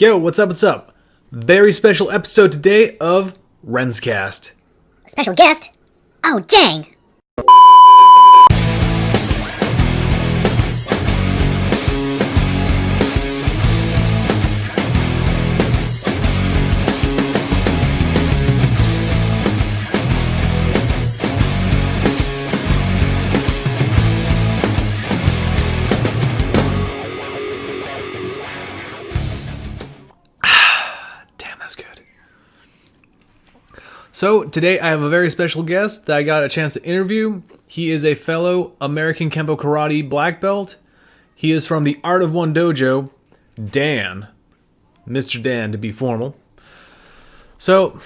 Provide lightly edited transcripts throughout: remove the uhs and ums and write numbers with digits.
Yo, what's up, what's up? Very special episode today of RENZcast. A special guest? Oh, dang! Damn, that's good. So, today I have a very special guest that I got a chance to interview. He is a fellow American Kenpo Karate black belt. He is from the Art of One Dojo, Dan. Mr. Dan, to be formal. So,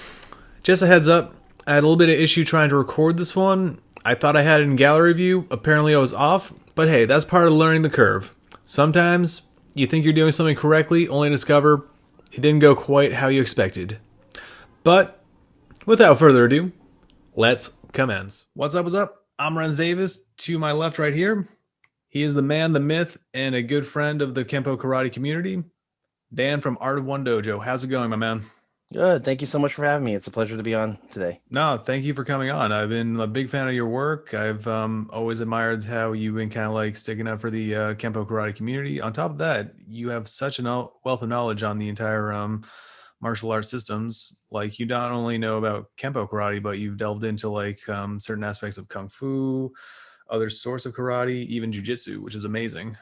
just a heads up, I had a little bit of issue trying to record this one. I thought I had it in gallery view. Apparently I was off. But hey, that's part of learning the curve. Sometimes you think you're doing something correctly, only to discover it didn't go quite how you expected. But without further ado, let's commence. What's up, what's up? I'm Renz Davis. To my left right here, he is the man, the myth, and a good friend of the Kenpo Karate community, Dan from Art of One Dojo. How's it going, my man? Good. Thank you so much for having me. It's a pleasure to be on today. No, thank you for coming on. I've been a big fan of your work. I've always admired how you've been kind of like sticking up for the Kenpo Karate community. On top of that, you have such a wealth of knowledge on the entire martial arts systems. Like, you not only know about Kenpo Karate, but you've delved into like certain aspects of Kung Fu, other sorts of karate, even Jiu-Jitsu, which is amazing.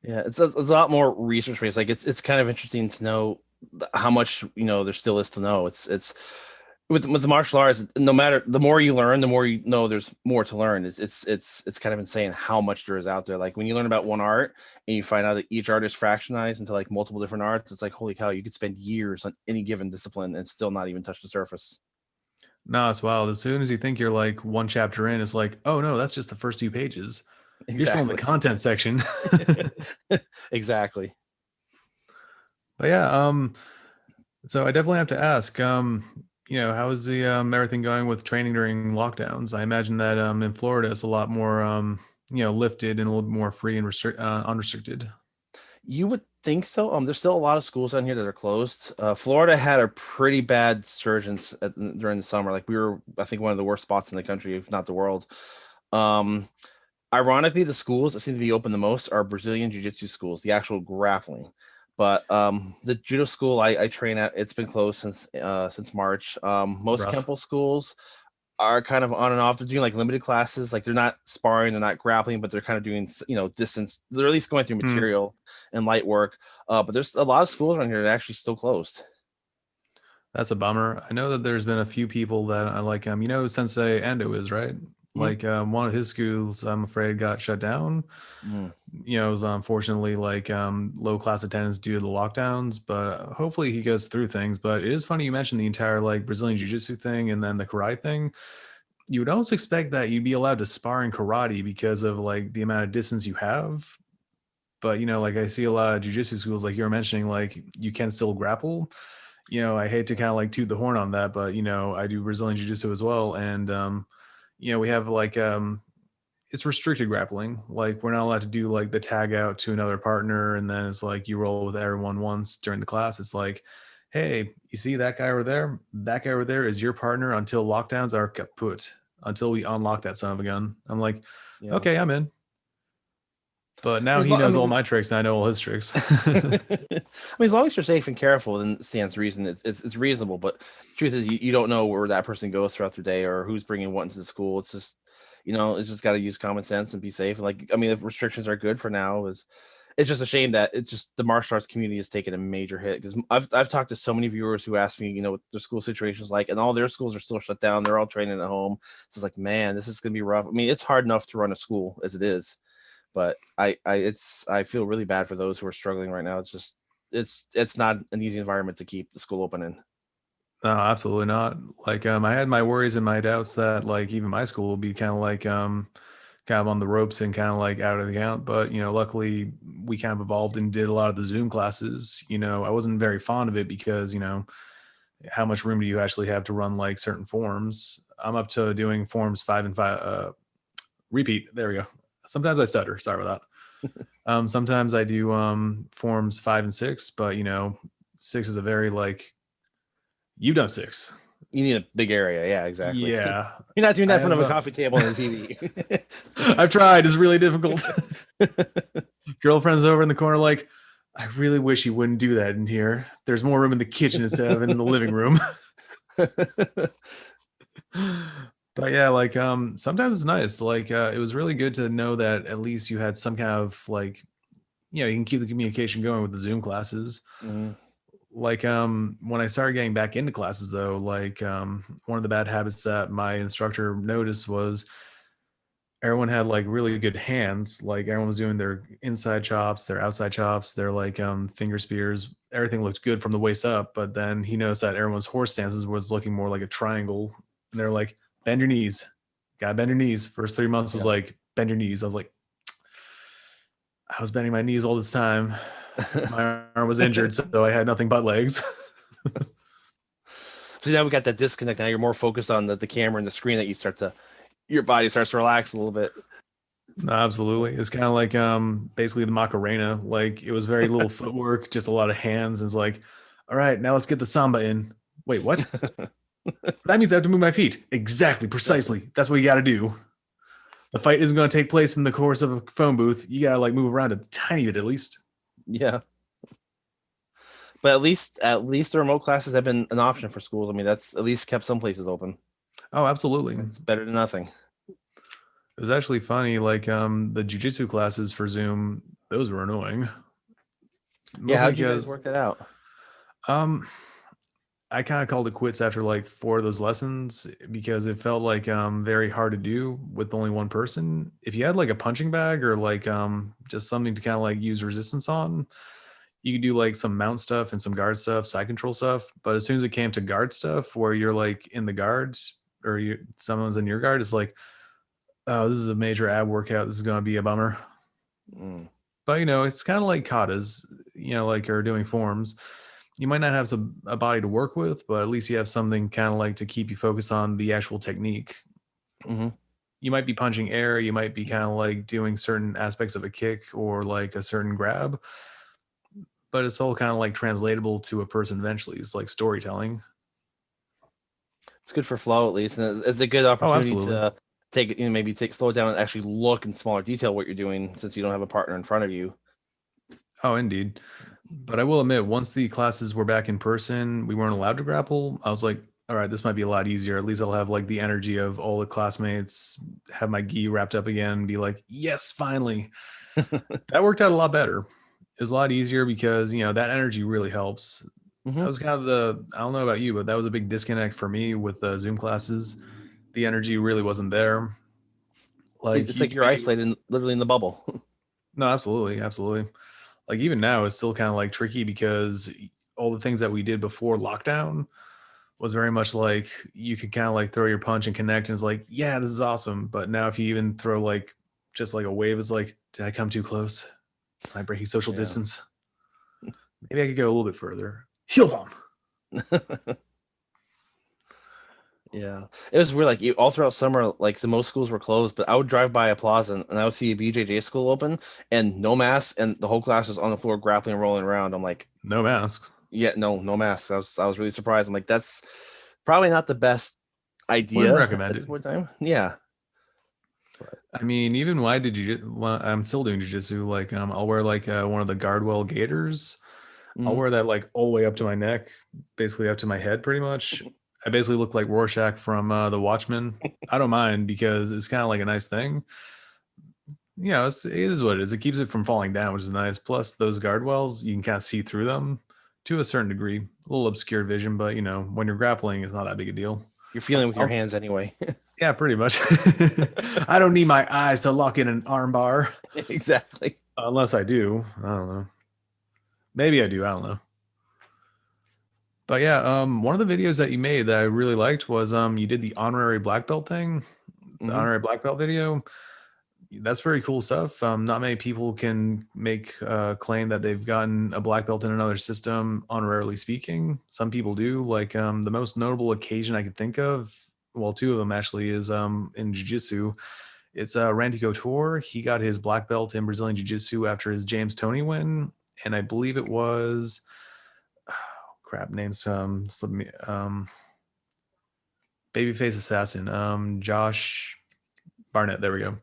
Yeah, it's a lot more research based. Like it's kind of interesting to know how much there still is to know. It's with the martial arts. No matter the more you learn, the more you know. There's more to learn. It's kind of insane how much there is out there. Like when you learn about one art and you find out that each art is fractionized into like multiple different arts, it's like holy cow! You could spend years on any given discipline and still not even touch the surface. No, it's wild. As soon as you think you're like one chapter in, it's like, oh no, that's just the first 2 pages. You're still in the content section. Exactly. But yeah, so I definitely have to ask, how is the everything going with training during lockdowns? I imagine that in Florida it's a lot more lifted and a little more free and unrestricted. You would think so. There's still a lot of schools down here that are closed. Florida had a pretty bad surge during the summer. Like we were, I think, one of the worst spots in the country, if not the world. Um, Ironically, the schools that seem to be open the most are Brazilian Jiu-Jitsu schools, the actual grappling. But the judo school I train at, it's been closed since March. Most Rough. Kempo schools are kind of on and off. They're doing like limited classes. Like they're not sparring, they're not grappling, but they're kind of doing distance. They're at least going through material and light work. But there's a lot of schools around here that are actually still closed. That's a bummer. I know that there's been a few people that I like. Sensei Ando is, right? Like one of his schools, I'm afraid, got shut down. It was unfortunately like low class attendance due to the lockdowns, but hopefully he goes through things. But it is funny you mentioned the entire like Brazilian Jiu-Jitsu thing and then the karate thing. You would almost expect that you'd be allowed to spar in karate because of like the amount of distance you have. But like I see a lot of Jiu-Jitsu schools, like you were mentioning, like you can still grapple. I hate to kind of like toot the horn on that, but I do Brazilian Jiu-Jitsu as well, and we have like it's restricted grappling. Like we're not allowed to do like the tag out to another partner, and then it's like you roll with everyone once during the class. It's like, hey, you see that guy over there? That guy over there is your partner until lockdowns are kaput, until we unlock that son of a gun. I'm like, Yeah. okay, I'm in. But now he knows all my tricks, and I know all his tricks. I mean, as long as you're safe and careful, then it stands reason. It's reasonable. But truth is, you don't know where that person goes throughout their day or who's bringing what into the school. It's just, it's just got to use common sense and be safe. Like, I mean, if restrictions are good for now, it's just a shame that it's just the martial arts community has taken a major hit. Because I've talked to so many viewers who ask me, what their school situation is like, and all their schools are still shut down. They're all training at home. So it's like, man, this is gonna be rough. I mean, it's hard enough to run a school as it is. But I feel really bad for those who are struggling right now. It's just it's not an easy environment to keep the school open in. No, absolutely not. Like I had my worries and my doubts that like even my school will be kind of like kind of on the ropes and kind of like out of the count. But luckily we kind of evolved and did a lot of the Zoom classes. I wasn't very fond of it because how much room do you actually have to run like certain forms? I'm up to doing forms 5 and 5. Repeat. There we go. Sometimes I stutter. Sorry about that. Sometimes I do forms 5 and 6, but 6 is a very like you've done 6. You need a big area. Yeah, exactly. Yeah. You're not doing I that in front have of a coffee table and a TV. I've tried. It's really difficult. Girlfriend's over in the corner like, I really wish you wouldn't do that in here. There's more room in the kitchen instead of in the living room. But yeah, like sometimes it's nice. Like it was really good to know that at least you had some kind of like, you can keep the communication going with the Zoom classes. Mhm. Like when I started getting back into classes though, like one of the bad habits that my instructor noticed was everyone had like really good hands. Like everyone was doing their inside chops, their outside chops, their like finger spears. Everything looked good from the waist up, but then he noticed that everyone's horse stances was looking more like a triangle. And they're like, bend your knees. Gotta bend your knees. First 3 months was Yeah. like, bend your knees. I was like, I was bending my knees all this time. My arm was injured, so I had nothing but legs. So now we got that disconnect. Now you're more focused on the camera and the screen that your body starts to relax a little bit. No, absolutely. It's kind of like basically the Macarena. Like it was very little footwork, just a lot of hands. It's like, all right, now let's get the samba in. Wait, what? That means I have to move my feet. Exactly, precisely. That's what you got to do. The fight isn't going to take place in the course of a phone booth. You got to like move around a tiny bit at least. Yeah. But at least the remote classes have been an option for schools. I mean, that's at least kept some places open. Oh, absolutely. It's better than nothing. It was actually funny. Like the jujitsu classes for Zoom, those were annoying. Yeah, Mostly how'd you guys because work that out? um I kind of called it quits after like 4 of those lessons because it felt like very hard to do with only one person. If you had like a punching bag or like just something to kind of like use resistance on, you could do like some mount stuff and some guard stuff, side control stuff. But as soon as it came to guard stuff where you're like in the guards or someone's in your guard, it's like, oh, this is a major ab workout. This is going to be a bummer. Mm. But it's kind of like katas, like are doing forms. You might not have a body to work with, but at least you have something kind of like to keep you focused on the actual technique. Mm-hmm. You might be punching air, you might be kind of like doing certain aspects of a kick or like a certain grab, but it's all kind of like translatable to a person eventually. It's like storytelling. It's good for flow at least, and it's a good Oh, opportunity absolutely. to maybe slow it down and actually look in smaller detail what you're doing since you don't have a partner in front of you. Oh, indeed. But I will admit, once the classes were back in person, we weren't allowed to grapple. I was like, all right, this might be a lot easier. At least I'll have like the energy of all the classmates, have my gi wrapped up again, be like, yes, finally. That worked out a lot better. It was a lot easier because, that energy really helps. That Mm-hmm. was kind of I don't know about you, but that was a big disconnect for me with the Zoom classes. The energy really wasn't there. Like It's you like could you're be, isolated, literally in the bubble. no, absolutely, absolutely. Like even now, it's still kind of like tricky because all the things that we did before lockdown was very much like you could kind of like throw your punch and connect, and it's like, yeah, this is awesome. But now, if you even throw like just like a wave, it's like, did I come too close? Am I breaking social Yeah. distance? Maybe I could go a little bit further. Heel bomb. Yeah, it was weird. Like all throughout summer, like most schools were closed, but I would drive by a plaza and I would see a BJJ school open and no masks, and the whole class was on the floor grappling and rolling around. I'm like, No masks. yeah, no masks. I was really surprised. I'm like, that's probably not the best Wouldn't idea recommend at it. this point in time. Yeah. I mean, even when I did I'm still doing jujitsu. Like, I'll wear like one of the Guardwell gaiters. I'll Mm. wear that like all the way up to my neck, basically up to my head, pretty much. I basically look like Rorschach from The Watchmen. I don't mind because it's kind of like a nice thing. It is what it is. It keeps it from falling down, which is nice. Plus, those guardwells, you can kind of see through them to a certain degree. A little obscure vision, but when you're grappling, it's not that big a deal. You're feeling with your I'll- hands anyway. yeah, pretty much. I don't need my eyes to lock in an arm bar. Exactly. Unless I do. I don't know. Maybe I do. I don't know. But yeah, one of the videos that you made that I really liked was you did the honorary black belt thing, the Hmm. honorary black belt video. That's very cool stuff. Not many people can make a claim that they've gotten a black belt in another system, honorarily speaking. Some people do. Like the most notable occasion I could think of, well, 2 of them actually, is in jiu-jitsu. It's Randy Couture. He got his black belt in Brazilian Jiu-Jitsu after his James Toney win, and I believe it was crap names babyface assassin Josh Barnett. There we go.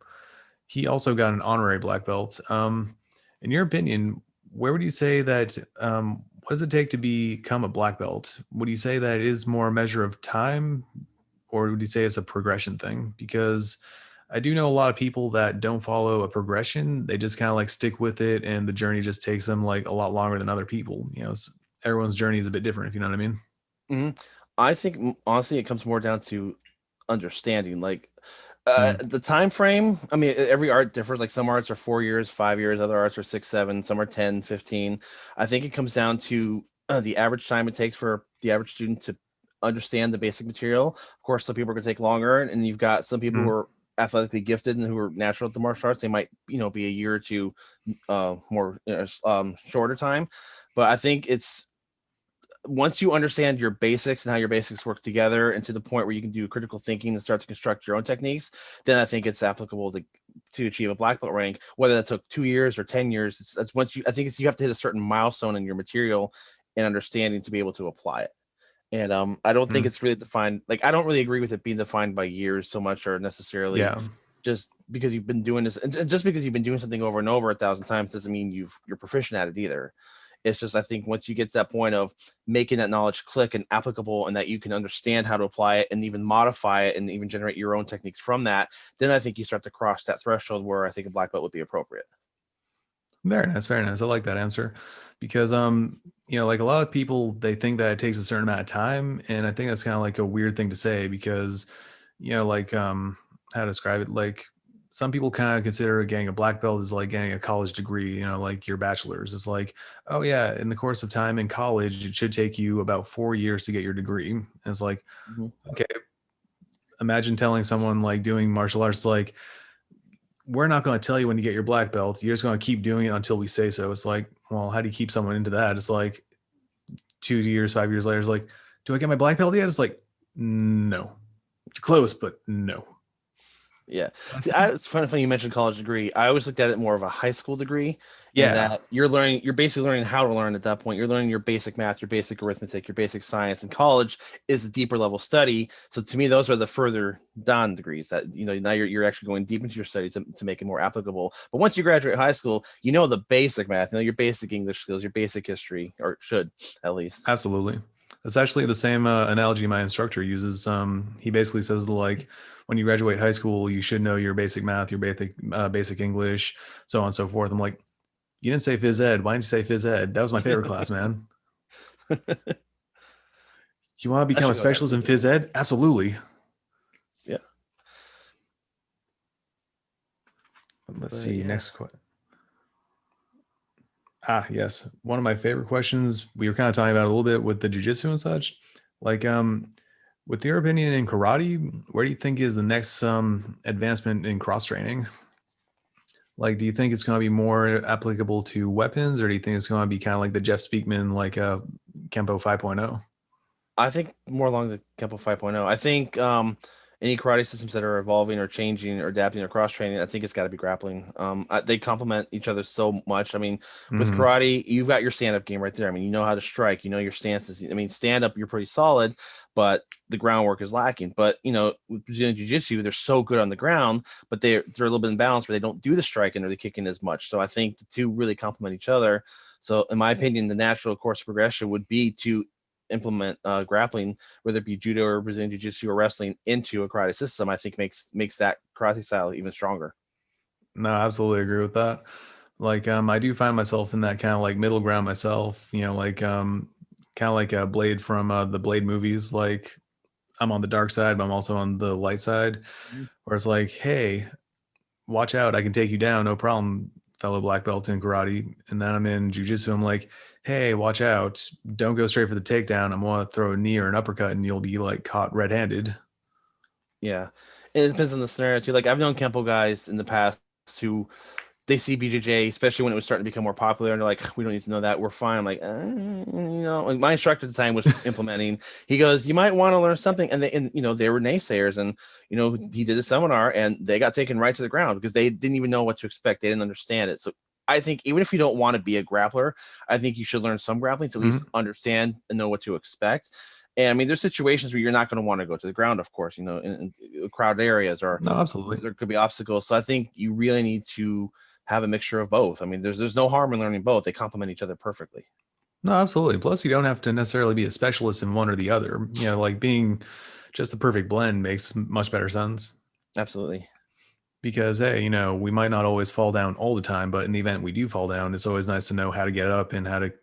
He also got an honorary black belt. In your opinion, where would you say that? What does it take to become a black belt? Would you say that it is more a measure of time, or would you say it's a progression thing? Because I do know a lot of people that don't follow a progression. They just kind of like stick with it, and the journey just takes them like a lot longer than other people. Everyone's journey is a bit different, if you know what I mean. Hmm. I think honestly, it comes more down to understanding. Like Mm, the time frame. I mean, every art differs. Like some arts are 4 years, 5 years. Other arts are 6, 7. Some are 10, 15. I think it comes down to the average time it takes for the average student to understand the basic material. Of course, some people are going to take longer, and you've got some people who mm, are athletically gifted and who are natural at the martial arts. They might, be a year or two more shorter time. But I think it's once you understand your basics and how your basics work together and to the point where you can do critical thinking and start to construct your own techniques, then I think it's applicable to achieve a black belt rank. Whether that took 2 years or 10 years, that's once you, I think it's, you have to hit a certain milestone in your material and understanding to be able to apply it. And I don't think mm. it's really defined. Like, I don't really agree with it being defined by years so much, or necessarily Yeah. just because you've been doing this, and just because you've been doing something over and over 1,000 times doesn't mean you're proficient at it either. It's just, I think once you get to that point of making that knowledge click and applicable, and that you can understand how to apply it and even modify it and even generate your own techniques from that, then I think you start to cross that threshold where I think a black belt would be appropriate. Very nice, very nice. I like that answer because like a lot of people they think that it takes a certain amount of time, and I think that's kind of like a weird thing to say because like how to describe it, like some people kind of consider getting a black belt as like getting a college degree, like your bachelor's. It's like, oh yeah, in the course of time in college, it should take you about 4 years to get your degree. And it's like, Mhm. okay, imagine telling someone like doing martial arts like we're not going to tell you when you get your black belt. You're just going to keep doing it until we say so. It's like, well, how do you keep someone into that? It's like 2 years, 5 years later, it's like, do I get my black belt yet? It's like, no. You're close, but no. Yeah. I See, think, it's funny you mentioned college degree. I always looked at it more of a high school degree, in yeah. that you're basically learning how to learn at that point. You're learning your basic math, your basic arithmetic, your basic science, and college is a deeper level study. So to me, those are the further down degrees that, now you're actually going deep into your study to make it more applicable. But once you graduate high school, the basic math, your basic English skills, your basic history, or should at least. Absolutely. It's actually the same analogy my instructor uses. He basically says like when you graduate high school, you should know your basic math, your basic English, so on and so forth. I'm like, you didn't say phys ed. Why didn't you say phys ed? That was my favorite class, man. You want to I become a should go there specialist in too. phys ed? Absolutely. Yeah. Let's But see. yeah. Next question. Yes. One of my favorite questions. We were kind of talking about a little bit with the jujitsu and such. Like, with your opinion in karate, where do you think is the next advancement in cross training? Like, do you think it's going to be more applicable to weapons, or do you think it's going to be kind of like the Jeff Speakman, like Kenpo 5.0? I think more along the Kenpo 5.0. I think any karate systems that are evolving or changing or adapting or cross training, I think it's got to be grappling. They complement each other so much. I mean, with Hmm. karate, you've got your stand up game right there. I mean, you know how to strike, you know your stances. I mean, stand up, you're pretty solid, but the groundwork is lacking. But with Brazilian Jiu Jitsu, they're so good on the ground, but they're a little bit imbalanced where they don't do the striking or the kicking as much. So I think the two really complement each other. So in my opinion, the natural course of progression would be to implement grappling, whether it be judo or Brazilian jiu-jitsu or wrestling, into a karate system. I think makes that karate style even stronger. No, I absolutely agree with that. Like, I do find myself in that kind of like middle ground myself, like, kind of like a Blade from the Blade movies. Like, I'm on the dark side, but I'm also on the light side, Mhm. where it's like, hey, watch out, I can take you down, no problem, fellow black belt in karate. And then I'm in jujitsu, I'm like, hey, watch out, don't go straight for the takedown. I'm gonna throw a knee or an uppercut, and you'll be like caught red-handed. Yeah, it depends on the scenario too. Like, I've known Kempo guys in the past who they see BJJ, especially when it was starting to become more popular, and they're like, we don't need to know that. We're fine. I'm like, like my instructor at the time was implementing. He goes, you might want to learn something, and they were naysayers, and he did a seminar, and they got taken right to the ground because they didn't even know what to expect. They didn't understand it. So I think even if you don't want to be a grappler, I think you should learn some grappling to at least understand and know what to expect. And I mean, there's situations where you're not going to want to go to the ground, of course, in crowded areas, or No, absolutely. there could be obstacles. So I think you really need to have a mixture of both. I mean, there's no harm in learning both. They complement each other perfectly. No, absolutely. Plus, you don't have to necessarily be a specialist in one or the other. Like being just the perfect blend makes much better sense. Absolutely. Because, hey, we might not always fall down all the time, but in the event we do fall down, it's always nice to know how to get up and how to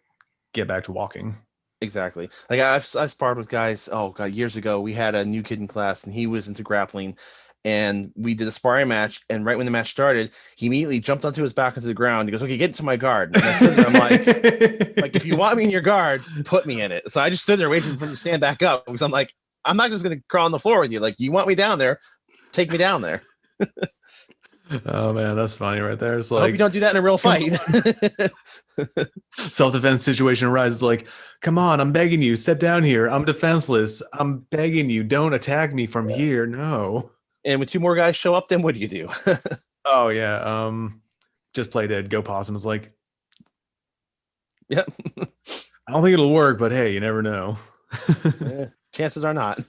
get back to walking. Exactly. Like I've sparred with guys. Oh God, years ago we had a new kid in class, and he was into grappling, and we did a sparring match. And right when the match started, he immediately jumped onto his back into the ground. He goes, "Okay, get into my guard." And I stood there, I'm like, if you want me in your guard, put me in it. So I just stood there waiting for him to stand back up because I'm like, I'm not just gonna crawl on the floor with you. Like, you want me down there, take me down there. Oh man, that's funny right there. It's I hope you like, don't do that in a real fight. self-defense situation arises, like, come on, I'm begging you, sit down here. I'm defenseless. I'm begging you, don't attack me from here. No. And when two more guys show up, then what do you do? Oh yeah. Just play dead, go possum. It's like, Yep. I don't think it'll work, but hey, you never know. Chances are not.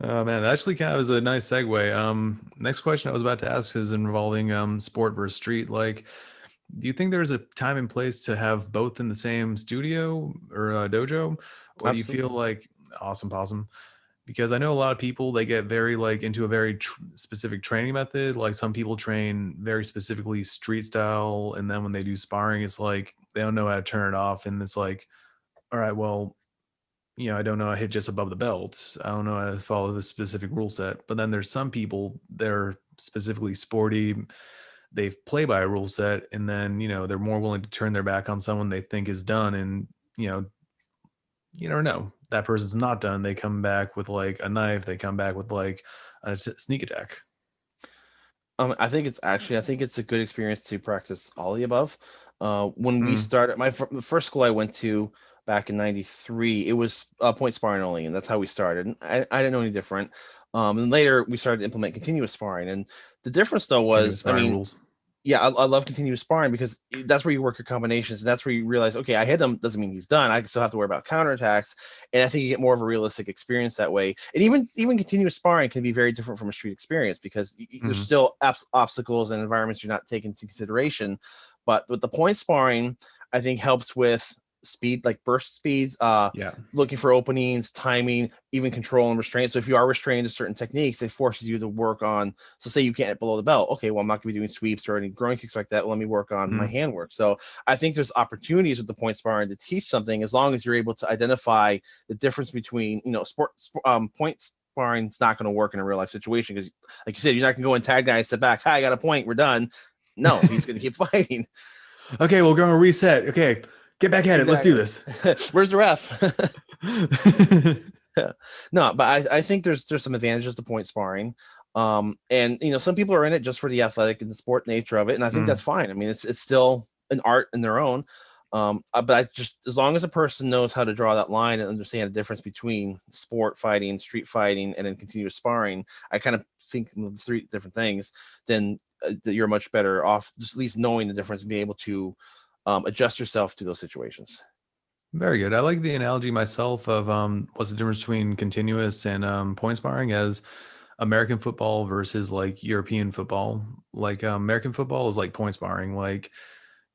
Oh man, that actually kind of is a nice segue. Next question I was about to ask is involving sport versus street. Like, do you think there's a time and place to have both in the same studio or dojo, or do you feel Absolutely. like awesome possum? Because I know a lot of people, they get very like into a very specific training method. Like some people train very specifically street style, and then when they do sparring, it's like they don't know how to turn it off, and it's like, all right, well, I don't know, I hit just above the belt. I don't know how to follow this specific rule set. But then there's some people, they're specifically sporty. They play by a rule set, and then, they're more willing to turn their back on someone they think is done. And, you never know. That person's not done. They come back with like a knife. They come back with like a sneak attack. I think it's a good experience to practice all the above. When we started, the first school I went to back in '93, it was point sparring only, and that's how we started. And I didn't know any different. And later we started to implement continuous sparring, and the difference though Continuous was, I sparring mean, rules. yeah, I love continuous sparring because that's where you work your combinations, and that's where you realize, okay, I hit him doesn't mean he's done. I still have to worry about counterattacks, and I think you get more of a realistic experience that way. And even continuous sparring can be very different from a street experience because there's still obstacles and environments you're not taking into consideration. But with the point sparring, I think helps with speed, like burst speeds, Yeah. looking for openings, timing, even control and restraint. So if you are restrained to certain techniques, it forces you to work on. So say you can't hit below the belt. Okay, well, I'm not going to be doing sweeps or any groin kicks like that. Well, let me work on my handwork. So I think there's opportunities with the point sparring to teach something as long as you're able to identify the difference between, point sparring is not going to work in a real life situation because, like you said, you're not going to go and tag guy and sit back. Hi, I got a point. We're done. No, he's going to keep fighting. Okay, we're going to reset. Okay, get back at it. Let's do this. Where's the ref? No, but I think there's some advantages to point sparring. And some people are in it just for the athletic and the sport nature of it, and I think that's fine. I mean, it's still an art in their own. But I just, as long as a person knows how to draw that line and understand the difference between sport fighting, street fighting, and then continuous sparring, I kind of think of three different things, then that you're much better off just at least knowing the difference and being able to adjust yourself to those situations. Very good. I like the analogy myself of what's the difference between continuous and point sparring as American football versus like European football. Like American football is like point sparring. Like,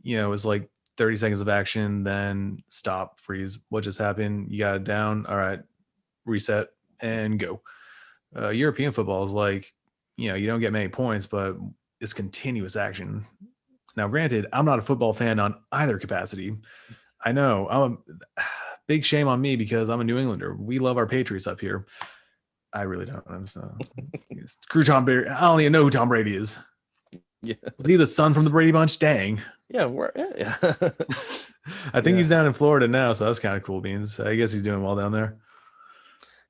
it's like 30 seconds of action, then stop, freeze. What just happened? You got it down. All right, reset and go. European football is like, you don't get many points, but it's continuous action. Now, granted, I'm not a football fan on either capacity. I know. Big shame on me because I'm a New Englander. We love our Patriots up here. I really don't. I'm so, screw Tom Brady. I don't even know who Tom Brady is. Yeah. Was he the son from the Brady Bunch? Dang. Yeah. I think he's down in Florida now, so that's kind of cool beans. I guess he's doing well down there.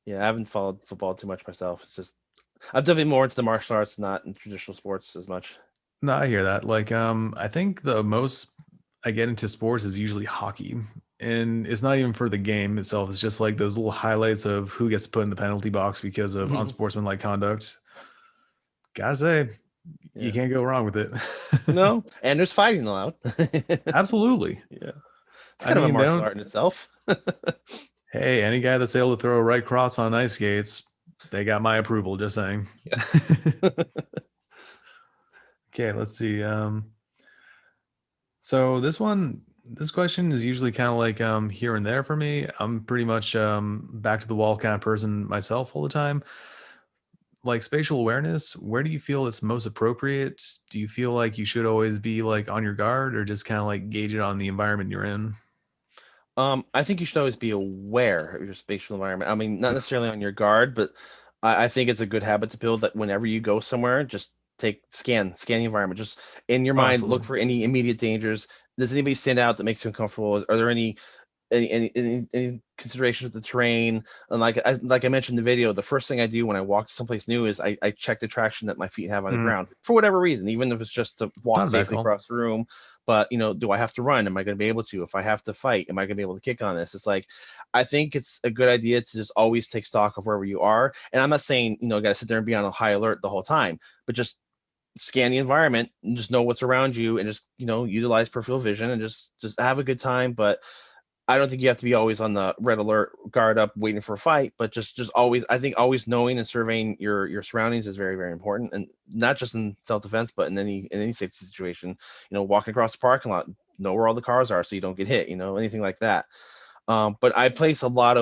Yeah, I haven't followed football too much myself. It's just I'm definitely more into the martial arts, not in traditional sports as much. No, I hear that. Like, I think the most I get into sports is usually hockey. And it's not even for the game itself. It's just like those little highlights of who gets put in the penalty box because of unsportsmanlike conduct. Gotta say, you Yeah. can't go wrong with it. No, and there's fighting allowed. Absolutely. Yeah. It's I kind of a mean, they martial don't. art in itself. Hey, any guy that's able to throw a right cross on ice skates, they got my approval. Just saying. Okay, let's see. So this question is usually kind of like here and there for me. I'm pretty much back to the wall kind of person myself all the time. Like spatial awareness, where do you feel it's most appropriate? Do you feel like you should always be like on your guard or just kind of like gauge it on the environment you're in? I think you should always be aware of your spatial environment. I mean, not necessarily on your guard, but I think it's a good habit to build that whenever you go somewhere, just scan the environment. Just in your Oh, mind, look absolutely. for any immediate dangers. Does anybody stand out that makes you uncomfortable? Are there any consideration of the terrain? And like I mentioned in the video, the first thing I do when I walk to someplace new is I check the traction that my feet have on the Mm, ground for whatever reason, even if it's just to not walk a bad safely call. across the room. But do I have to run? Am I going to be able to? If I have to fight, am I going to be able to kick on this? It's like I think it's a good idea to just always take stock of wherever you are. And I'm not saying got to sit there and be on a high alert the whole time, but just scan the environment and just know what's around you and just utilize peripheral vision and just have a good time. But I don't think you have to be always on the red alert, guard up, waiting for a fight, but just always, I think always knowing and surveying your surroundings is very, very important, and not just in self defense, but in any safety situation. Walking across the parking lot, know where all the cars are so you don't get hit. Anything like that. But I place a lot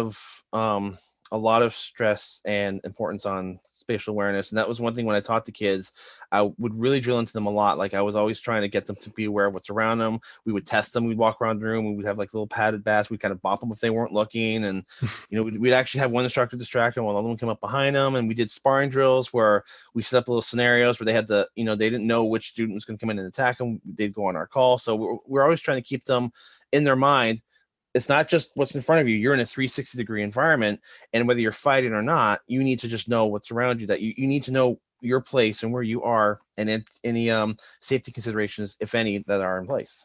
of stress and importance on spatial awareness, and that was one thing when I taught the kids. I would really drill into them a lot. Like I was always trying to get them to be aware of what's around them. We would test them. We'd walk around the room. We would have like little padded bats. We'd kind of bop them if they weren't looking, and we'd actually have one instructor distract them while the other one came up behind them. And we did sparring drills where we set up little scenarios where they had to, they didn't know which student was going to come in and attack them. They'd go on our call. So we're always trying to keep them in their mind. It's not just what's in front of you. You're in a 360-degree environment, and whether you're fighting or not, you need to just know what's around you. That you need to know your place and where you are, and any safety considerations, if any, that are in place.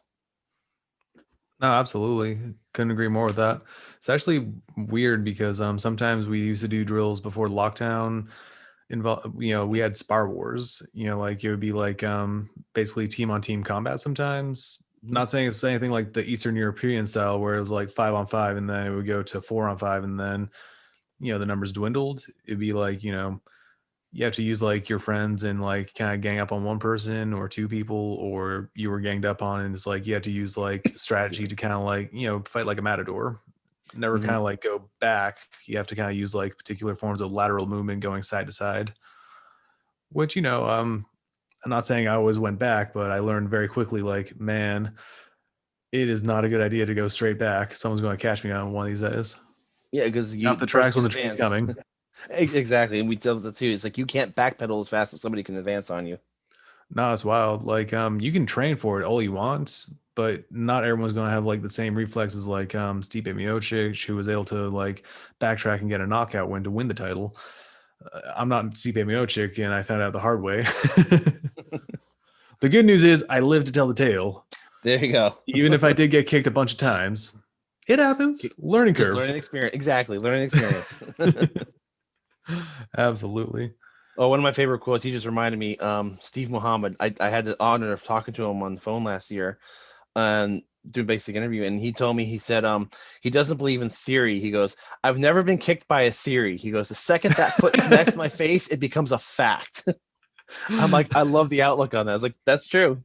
No, absolutely. Couldn't agree more with that. It's actually weird because sometimes we used to do drills before lockdown. We had spar wars. Like it would be like basically team on team combat sometimes. Not saying it's anything like the Eastern European style where it was like 5-on-5 and then it would go to 4-on-5 and then the numbers dwindled. It'd be like you have to use like your friends and like kind of gang up on one person or two people, or you were ganged up on, and it's like you have to use like strategy to kind of like fight like a matador. Never Mm-hmm. kind of like go back. You have to kind of use like particular forms of lateral movement going side to side, which I'm not saying I always went back, but I learned very quickly like, man, it is not a good idea to go straight back. Someone's going to catch me on one of these days. Yeah, because Off the the person tracks when can the train's advance. coming. Exactly, and we tell the too. It's like you can't backpedal as fast as somebody can advance on you. No, it's wild. Like, you can train for it all you want, but not everyone's going to have like the same reflexes like Stipe Miocic, who was able to like backtrack and get a knockout win to win the title. I'm not Stipe Miocic, and I found out the hard way. The good news is I lived to tell the tale. There you go. Even if I did get kicked a bunch of times, it happens. Learning Just curve. learning experience. Exactly, learning experience. Absolutely. Oh, one of my favorite quotes. He just reminded me. Steve Muhammad. I had the honor of talking to him on the phone last year, and do a basic interview, and he told me, he said he doesn't believe in theory. He goes, I've never been kicked by a theory. He goes, the second that foot connects my face, it becomes a fact. I'm like, I love the outlook on that. I was like, that's true.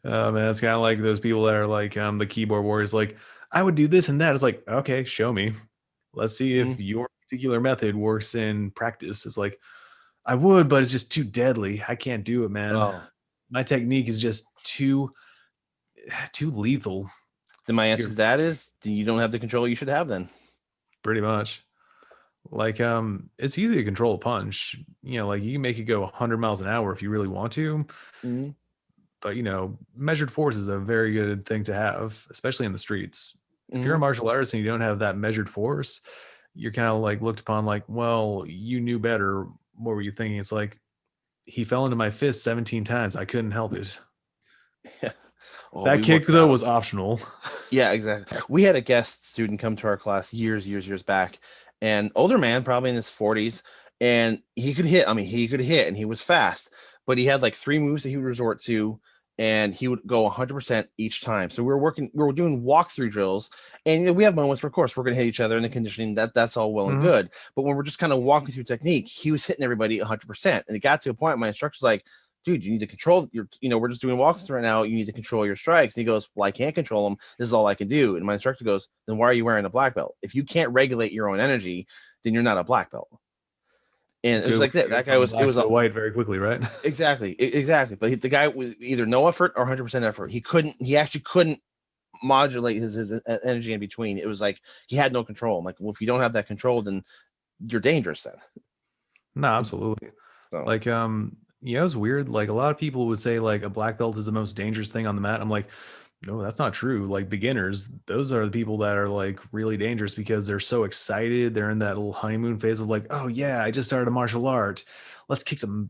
Oh man, it's kind of like those people that are like the keyboard warriors. Like, I would do this and that. It's like, okay, show me. Let's see if Mm. your particular method works in practice. It's like, I would, but it's just too deadly. I can't do it, man. Oh, My technique is just too lethal. then my answer You're to that is, you don't have the control you should have then. pretty much like it's easy to control a punch. Like you can make it go 100 miles an hour if you really want to, Mm. but measured force is a very good thing to have, especially in the streets. If you're a Mm. martial artist and you don't have that measured force, you're kind of like looked upon like, well, you knew better. What were you thinking? It's like, he fell into my fist 17 times. I couldn't help it. Oh, That we kick worked though out. was optional. Yeah, exactly. We had a guest student come to our class years back, and older man, probably in his 40s, and he could hit. I mean, he could hit, and he was fast, but he had like three moves that he would resort to, and he would go 100% each time. So we were doing walkthrough drills, and we have moments where, of course, we're gonna hit each other in the conditioning. That's all well and Mhm. good, but when we're just kind of walking through technique, he was hitting everybody 100%, and it got to a point. My instructor's like, dude, you need to control your, we're just doing walks right now. You need to control your strikes. And he goes, well, I can't control them. This is all I can do. And my instructor goes, then why are you wearing a black belt? If you can't regulate your own energy, then you're not a black belt. And it was Good way like that. to go That guy from was, it black was to white very quickly, right? exactly. But the guy was either no effort or 100% effort. He actually couldn't modulate his energy in between. It was like he had no control. I'm like, well, if you don't have that control, then you're dangerous then. No, absolutely. So Like, it's weird. Like a lot of people would say like a black belt is the most dangerous thing on the mat. I'm like, no, that's not true. Like beginners, those are the people that are like really dangerous because they're so excited. They're in that little honeymoon phase of like, oh yeah, I just started a martial art. Let's kick some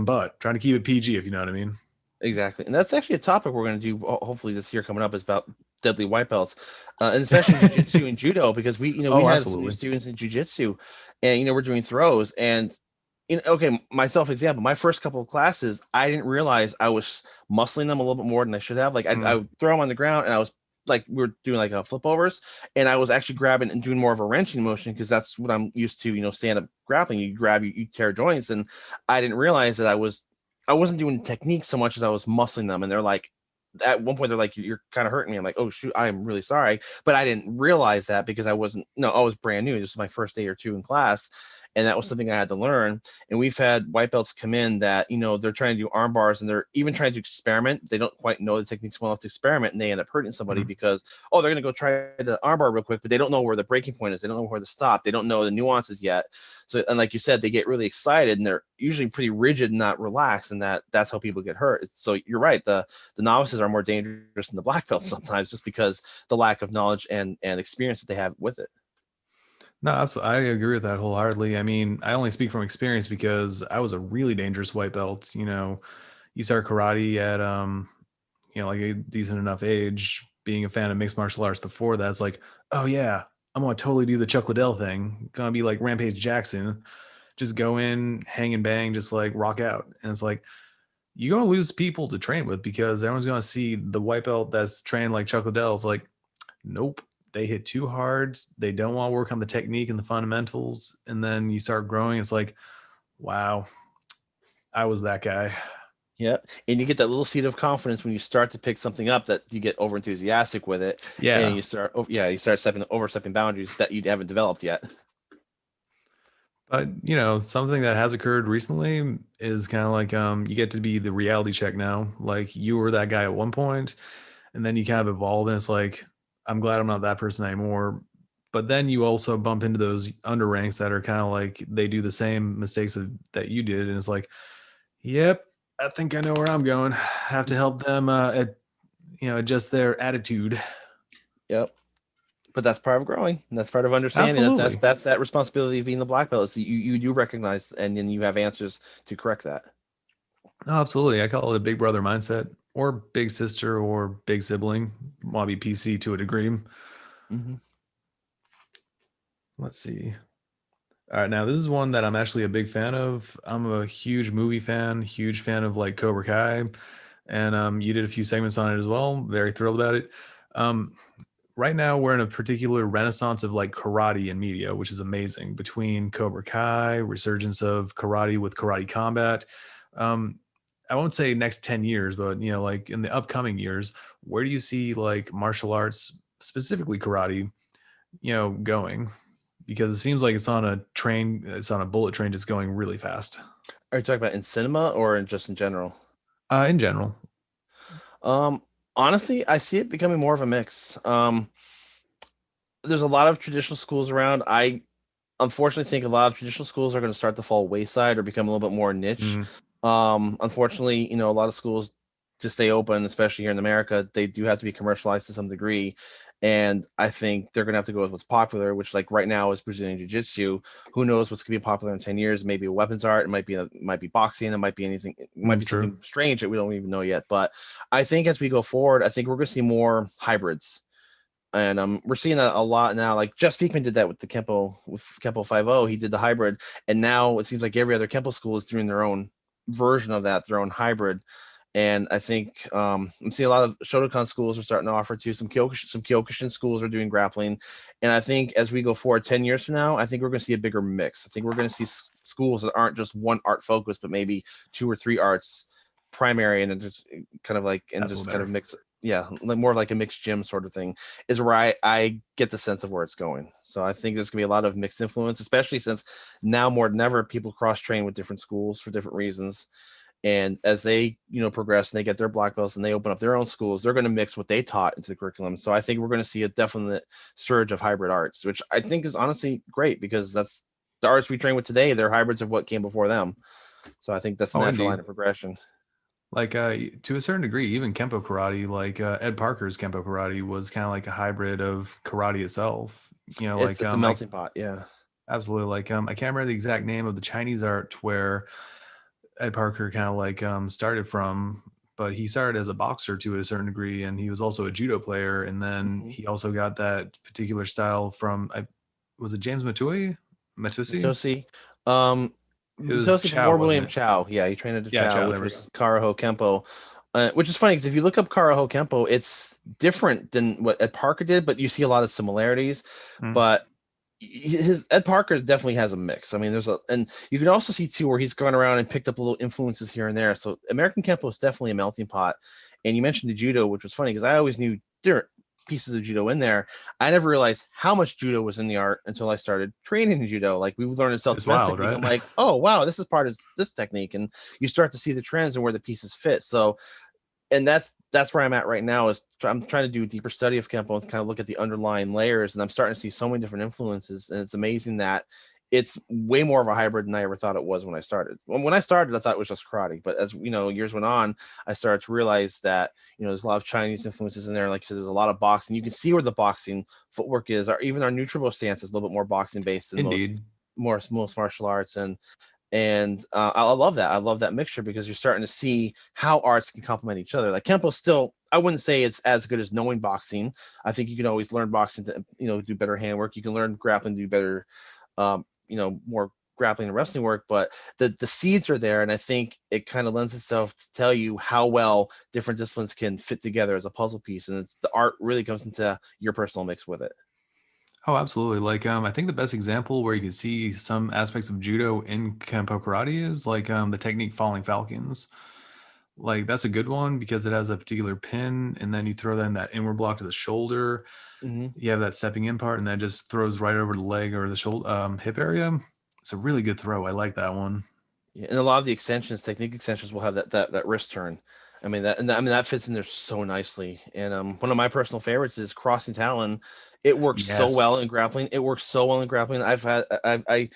butt. Trying to keep it PG, if you know what I mean. exactly. And that's actually a topic we're going to do hopefully this year coming up is about deadly white belts, and especially in jiu-jitsu and judo, because we Oh, had some new absolutely. students in jiu-jitsu, and we're doing throws, and okay, myself example, my first couple of classes, I didn't realize I was muscling them a little bit more than I should have. Like I Mm, would throw them on the ground, and I was like, we were doing like a flip overs, and I was actually grabbing and doing more of a wrenching motion because that's what I'm used to. Stand up grappling, you grab, you tear joints, and I didn't realize that I wasn't doing technique so much as I was muscling them, and they're like, at one point they're like, you're kind of hurting me. I'm like, oh shoot, I'm really sorry, but I didn't realize that because I wasn't, no, I was brand new. This was my first day or two in class, and that was something I had to learn. And we've had white belts come in that they're trying to do arm bars, and they're even trying to experiment. They don't quite know the techniques well enough to experiment, and they end up hurting somebody mm. because, oh, they're gonna go try the arm bar real quick, but they don't know where the breaking point is. They don't know where to stop. They don't know the nuances yet. So, and like you said, they get really excited, and they're usually pretty rigid, and not relaxed, and that's how people get hurt. So you're right. The novices are more dangerous than the black belts sometimes, just because the lack of knowledge and experience that they have with it. No, absolutely. I agree with that wholeheartedly. I mean, I only speak from experience because I was a really dangerous white belt. You start karate at like a decent enough age. Being a fan of mixed martial arts before that, it's like, oh yeah, I'm gonna totally do the Chuck Liddell thing. Gonna be like Rampage Jackson. Just go in, hang and bang, just like rock out. And it's like you're gonna lose people to train with because everyone's gonna see the white belt that's trained like Chuck Liddell. It's like, nope, they hit too hard. They don't want to work on the technique and the fundamentals. And then you start growing. It's like, wow, I was that guy. Yeah, and you get that little seed of confidence when you start to pick something up that you get over enthusiastic with it, and Yeah. you start overstepping boundaries that you haven't developed yet. But something that has occurred recently is kind of like you get to be the reality check now. Like you were that guy at one point, and then you kind of evolve, and it's like, I'm glad I'm not that person anymore. But then you also bump into those under ranks that are kind of like they do the same mistakes that you did, and it's like, yep, I think I know where I'm going. Have to help them adjust their attitude. Yep. But that's part of growing, and that's part of understanding that Absolutely. that's that responsibility of being the black belt. So you do recognize, and then you have answers to correct that. No, absolutely. I call it a big brother mindset or big sister or big sibling. Want to be PC to a degree. Hmm. Let's see. All right, now this is one that I'm actually a big fan of. I'm a huge movie fan, huge fan of like Cobra Kai, and you did a few segments on it as well. Very thrilled about it. Um, right now, we're in a particular renaissance of like karate in media, which is amazing. Between Cobra Kai, resurgence of karate with karate combat. Um, I won't say next 10 years, but like in the upcoming years, where do you see like martial arts, specifically karate, going? Because it seems like it's on a bullet train just going really fast. Are you talking about in cinema or just in general? In general. Um, Honestly, I see it becoming more of a mix. There's a lot of traditional schools around. I unfortunately think a lot of traditional schools are going to start to fall wayside or become a little bit more niche. Mm, Unfortunately, a lot of schools to stay open, especially here in America, they do have to be commercialized to some degree. And I think they're gonna have to go with what's popular, which like right now is Brazilian Jiu-Jitsu. Who knows what's gonna be popular in 10 years? Maybe a weapons art, it might be boxing, it might be anything, it might be True. something strange that we don't even know yet. But I think as we go forward, I think we're gonna see more hybrids. And we're seeing that a lot now. Like Jeff Speakman did that with Kenpo 5.0. He did the hybrid, and now it seems like every other Kenpo school is doing their own version of that, their own hybrid. And I think I'm seeing a lot of Shotokan schools are starting to offer too. Some Kyokushin schools are doing grappling. And I think as we go forward 10 years from now, I think we're going to see a bigger mix. I think we're going to see schools that aren't just one art focus, but maybe 2 or 3 arts primary, and then just kind of like, and That's just kind better. of mix. Yeah, more of like a mixed gym sort of thing is where I get the sense of where it's going. So I think there's going to be a lot of mixed influence, especially since now more than ever, people cross train with different schools for different reasons. And as they, progress and they get their black belts and they open up their own schools, they're going to mix what they taught into the curriculum. So I think we're going to see a definite surge of hybrid arts, which I think is honestly great because that's the arts we train with today. They're hybrids of what came before them. So I think that's the Oh, natural line indeed. of progression. Like to a certain degree, even Kenpo Karate, like Ed Parker's Kenpo Karate was kind of like a hybrid of karate itself. It's a melting pot. Yeah. Absolutely, like I can't remember the exact name of the Chinese art where Ed Parker kind of like started from, but he started as a boxer to a certain degree, and he was also a judo player, and then Mm-hmm. he also got that particular style from was it James Matui? Matusi? Matosi. Um, It was Matosi Chow, before wasn't William it? Chow. Yeah, he trained under Yeah, Chow, Chow. which There we go. was Karaho Kempo. Which is funny because if you look up Karaho Kempo, it's different than what Ed Parker did, but you see a lot of similarities. Mm. But his Ed Parker definitely has a mix. I mean, and you can also see too where he's gone around and picked up little influences here and there. So American Kenpo is definitely a melting pot. And you mentioned the judo, which was funny because I always knew there are pieces of judo in there. I never realized how much judo was in the art until I started training in judo. Like we learned a It's self-defense wild, technique. right? I'm like, oh wow, this is part of this technique, and you start to see the trends and where the pieces fit. So and that's where I'm at right now is I'm trying to do a deeper study of Kenpo and kind of look at the underlying layers, and I'm starting to see so many different influences, and it's amazing that it's way more of a hybrid than I ever thought it was when I started. When I started, I thought it was just karate, but as years went on, I started to realize that there's a lot of Chinese influences in there. Like I said, there's a lot of boxing. You can see where the boxing footwork is, or even our neutral stance is a little bit more boxing based than Indeed. most martial arts, and I love that. I love that mixture because you're starting to see how arts can complement each other. Like Kempo still, I wouldn't say it's as good as knowing boxing. I think you can always learn boxing to, do better handwork. You can learn grappling, do better, more grappling and wrestling work. But the seeds are there, and I think it kind of lends itself to tell you how well different disciplines can fit together as a puzzle piece. And the art really comes into your personal mix with it. Oh, absolutely. Like, I think the best example where you can see some aspects of judo in Kenpo Karate is like the technique falling falcons. Like, that's a good one because it has a particular pin, and then you throw that in that inward block to the shoulder. Mm-hmm. You have that stepping in part, and that just throws right over the leg or the shoulder, hip area. It's a really good throw. I like that one. Yeah, and a lot of the technique extensions will have that wrist turn. I mean that fits in there so nicely. And one of my personal favorites is crossing talon. It works so well Yes. in grappling. It works so well in grappling. I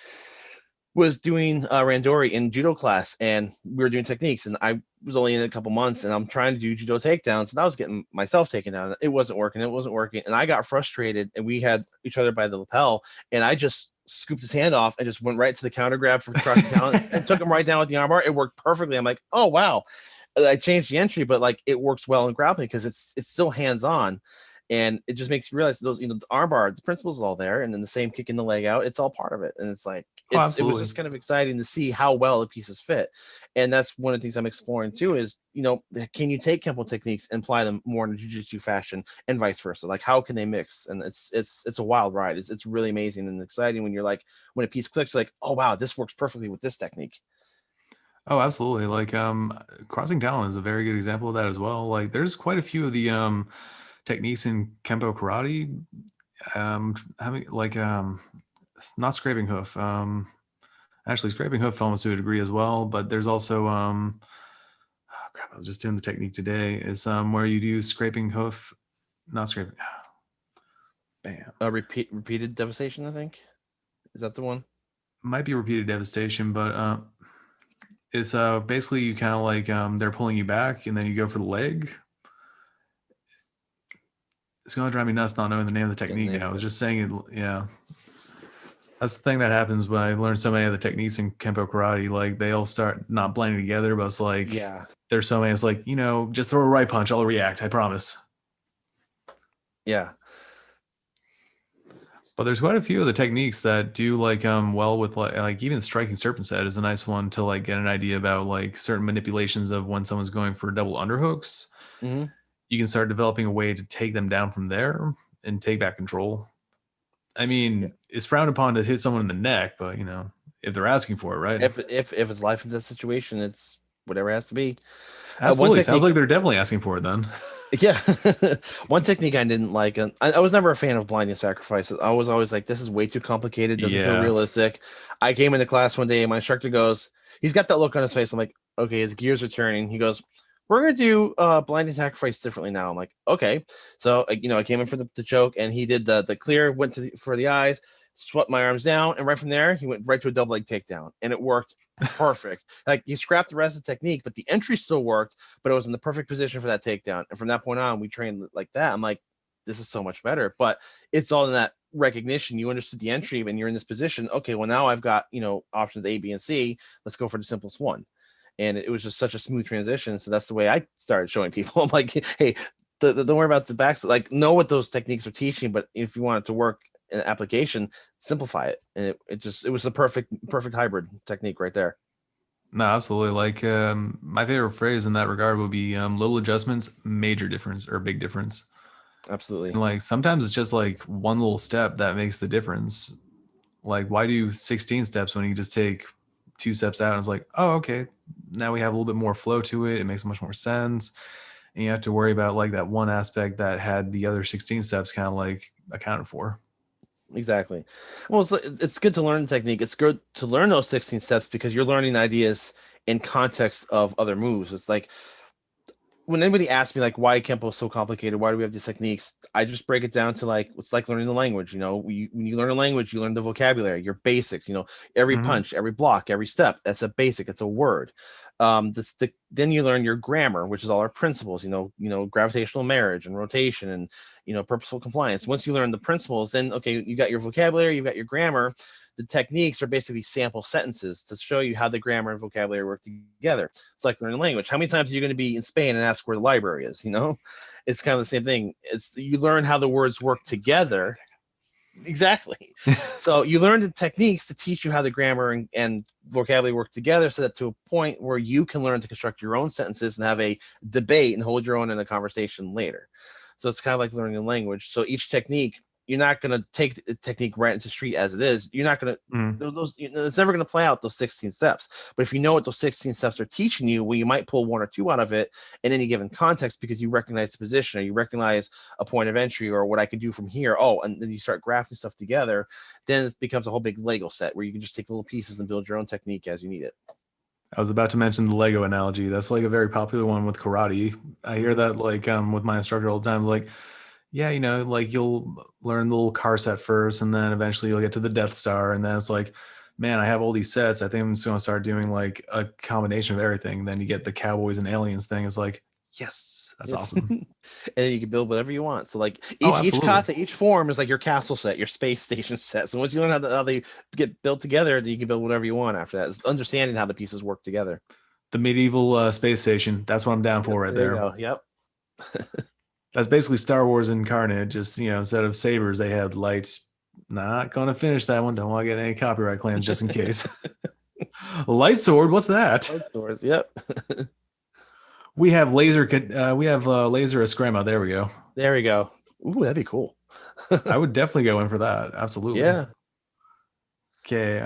was doing randori in judo class, and we were doing techniques, and I was only in a couple months, and I'm trying to do judo takedowns, and I was getting myself taken down. It wasn't working, and I got frustrated, and we had each other by the lapel, and I just scooped his hand off and just went right to the counter grab for crossing talent and took him right down with the armbar. It worked perfectly. I'm like, oh wow. I changed the entry, but like it works well in grappling because it's still hands on, and it just makes you realize those the armbar, the principles all there, and then the same kicking the leg out, it's all part of it. And it's like Oh, it was absolutely. just kind of exciting to see how well the pieces fit. And that's one of the things I'm exploring too is can you take Kempo techniques and apply them more in a jiu-jitsu fashion and vice versa? Like how can they mix? And it's a wild ride. It's really amazing and exciting when you're like when a piece clicks, like, oh wow, this works perfectly with this technique. Oh, absolutely. Like crossing talon is a very good example of that as well. Like there's quite a few of the techniques in Kenpo karate. Having like not scraping hoof. Actually scraping hoof almost to a degree as well, but there's also oh, crap, I was just doing the technique today. Is where you do scraping hoof, not scraping. Bam. Repeated devastation, I think. Is that the one? Might be repeated devastation, but It's basically you kind of like they're pulling you back and then you go for the leg. It's gonna drive me nuts not knowing the name of the technique now. I was just saying it, yeah. That's the thing that happens when I learn so many of the techniques in Kenpo Karate. Like they all start not blending together, but it's like Yeah. there's so many. It's like, you know, just throw a right punch, I'll react. I promise. Yeah. But there's quite a few of the techniques that do like well with like even striking serpent's head is a nice one to like get an idea about like certain manipulations of when someone's going for double underhooks. Hmm. You can start developing a way to take them down from there and take back control. I mean, it's frowned upon to hit someone in the neck, but you know, if they're asking for it, right? If it's life in that situation, it's whatever it has to be. One Absolutely. Sounds technique, like they're definitely asking for it then. yeah. One technique I didn't like, and I was never a fan of blinding sacrifices. I was always like, this is way too complicated. Doesn't feel Yeah. realistic. I came into class one day, and my instructor goes, he's got that look on his face. I'm like, okay, his gears are turning. He goes, we're gonna do blinding sacrifice differently now. I'm like, okay. So I came in for the joke, and he did the clear, went for the eyes, swept my arms down, and right from there, he went right to a double leg takedown, and it worked perfect. Like he scrapped the rest of the technique, but the entry still worked, but it was in the perfect position for that takedown. And from that point on, we trained like that. I'm like, this is so much better. But it's all in that recognition. You understood the entry, and you're in this position. Okay, well now I've got options A, B, and C. Let's go for the simplest one. And it was just such a smooth transition. So that's the way I started showing people. I'm like, hey, don't worry about the backs. Like, know what those techniques are teaching, but if you want it to work in application, simplify it. And it was the perfect hybrid technique right there. No, absolutely. Like my favorite phrase in that regard would be little adjustments, major difference or big difference. Absolutely. And like sometimes it's just like one little step that makes the difference. Like why do 16 steps when you just take 2 steps out and it's like, oh, okay, now we have a little bit more flow to it. It makes much more sense. And you have to worry about like that one aspect that had the other 16 steps kind of like accounted for. Exactly. Well, it's good to learn the technique. It's good to learn those 16 steps because you're learning ideas in context of other moves. It's like when anybody asks me like why Kenpo is so complicated, why do we have these techniques? I just break it down to like it's like learning the language. When you learn a language, you learn the vocabulary, your basics. Every Mm-hmm. punch, every block, every step. That's a basic. It's a word. Then you learn your grammar, which is all our principles. Gravitational marriage and rotation and purposeful compliance. Once you learn the principles, then okay, you got your vocabulary, you've got your grammar. The techniques are basically sample sentences to show you how the grammar and vocabulary work together. It's like learning a language. How many times are you going to be in Spain and ask where the library is? It's kind of the same thing. You learn how the words work together. Exactly. So you learn the techniques to teach you how the grammar and vocabulary work together so that to a point where you can learn to construct your own sentences and have a debate and hold your own in a conversation later. So it's kind of like learning a language. So each technique, you're not going to take the technique right into the street as it is. You're not going to it's never going to play out those 16 steps. But if you know what those 16 steps are teaching you, well, you might pull one or two out of it in any given context because you recognize the position or you recognize a point of entry or what I can do from here. Oh, and then you start grafting stuff together. Then it becomes a whole big Lego set where you can just take little pieces and build your own technique as you need it. I was about to mention the Lego analogy. That's like a very popular one with karate. I hear that like with my instructor all the time. Like, yeah, like you'll learn the little car set first, and then eventually you'll get to the Death Star, and then it's like, man, I have all these sets. I think I'm just gonna start doing like a combination of everything. Then you get the Cowboys and Aliens thing. It's like, yes, that's awesome. And then you can build whatever you want. So like each Absolutely. kata, each form is like your castle set, your space station set. So once you learn how they get built together, then you can build whatever you want after that. It's understanding how the pieces work together. The medieval space station. That's what I'm down for right there. You go. Yep. That's basically Star Wars incarnate. Just instead of sabers, they had lights. Not gonna finish that one. Don't want to get any copyright claims just in case. Light sword. What's that? Light swords, yep. We have laser. We have laser eskrima. There we go. There we go. Ooh, that'd be cool. I would definitely go in for that. Absolutely. Yeah. Okay.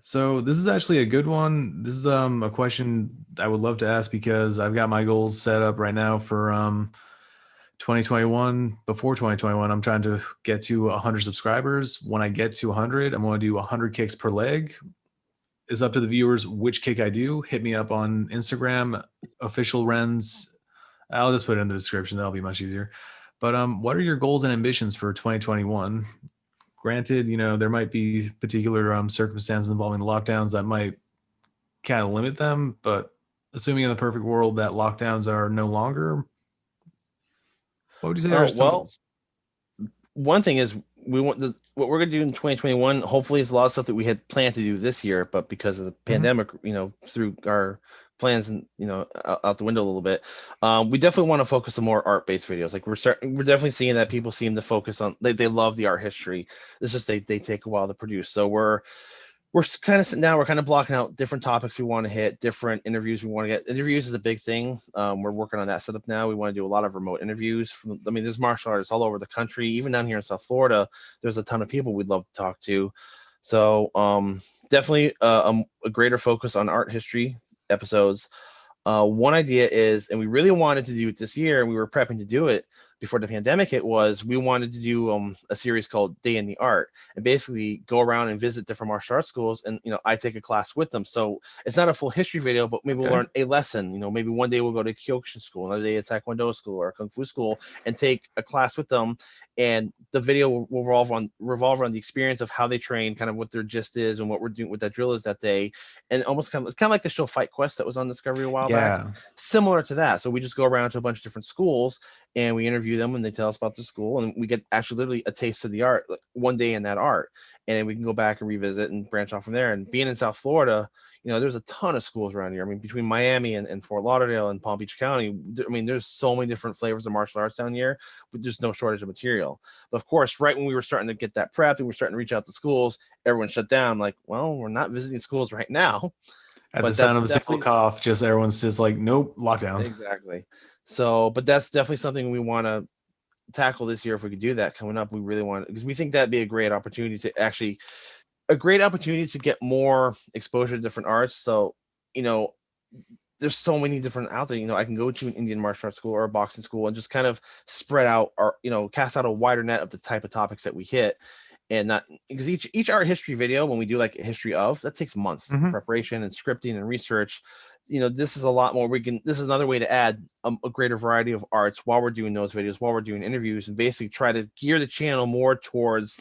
So this is actually a good one. This is a question I would love to ask because I've got my goals set up right now for 2021. Before 2021, I'm trying to get to 100 subscribers. When I get to 100, I'm going to do 100 kicks per leg. It's up to the viewers which kick I do. Hit me up on Instagram, official Renz. I'll just put it in the description. That'll be much easier. But what are your goals and ambitions for 2021? Granted, there might be particular circumstances involving lockdowns that might kind of limit them. But assuming in the perfect world that lockdowns are no longer, what would you say are some Well, goals? one thing is we want what we're going to do in 2021 hopefully is a lot of stuff that we had planned to do this year, but because of the Mhm. pandemic, through our plans and out the window a little bit. We definitely want to focus on more art-based videos. Like we're definitely seeing that people seem to focus on, they love the art history. It's just they take a while to produce. So we're kind of now we're kind of blocking out different topics we want to hit, different interviews we want to get. Interviews is a big thing. We're working on that setup now. We want to do a lot of remote interviews. There's martial artists all over the country, even down here in South Florida. There's a ton of people we'd love to talk to. So definitely a greater focus on art history episodes. One idea is, and we really wanted to do it this year, and we were prepping to do it before the pandemic hit, was we wanted to do a series called Day in the Art, and basically go around and visit different martial arts schools, and I take a class with them. So it's not a full history video, but maybe we'll Okay. learn a lesson. Maybe one day we'll go to Kyokushin school, another day a Taekwondo school or a Kung Fu school, and take a class with them. And the video will revolve around the experience of how they train, kind of what their gist is, and what we're doing, what that drill is that day, and it's kind of like the show Fight Quest that was on Discovery a while back, Yeah. similar to that. So we just go around to a bunch of different schools and we interview them and they tell us about the school, and we get actually literally a taste of the art, like one day in that art, and then we can go back and revisit and branch off from there. And being in South Florida, there's a ton of schools around here. I mean, between Miami and Fort Lauderdale and Palm Beach County, there's so many different flavors of martial arts down here, but there's no shortage of material. But of course, right when we were starting to get that prep and we were starting to reach out to schools, everyone shut down. Like, well, we're not visiting schools right now. At the But sound that's of a single definitely cough, just everyone's just like, nope, lockdown. exactly. So, but that's definitely something we want to tackle this year if we could do that coming up. We really want, because we think that'd be a great opportunity to actually, a great opportunity to get more exposure to different arts. So, you know, there's so many different out there. I can go to an Indian martial arts school or a boxing school and just kind of spread out or, cast out a wider net of the type of topics that we hit. And not because each art history video, when we do like a history of, that takes months Hmm. preparation and scripting and research. This is a lot more. This is another way to add a greater variety of arts while we're doing those videos, while we're doing interviews, and basically try to gear the channel more towards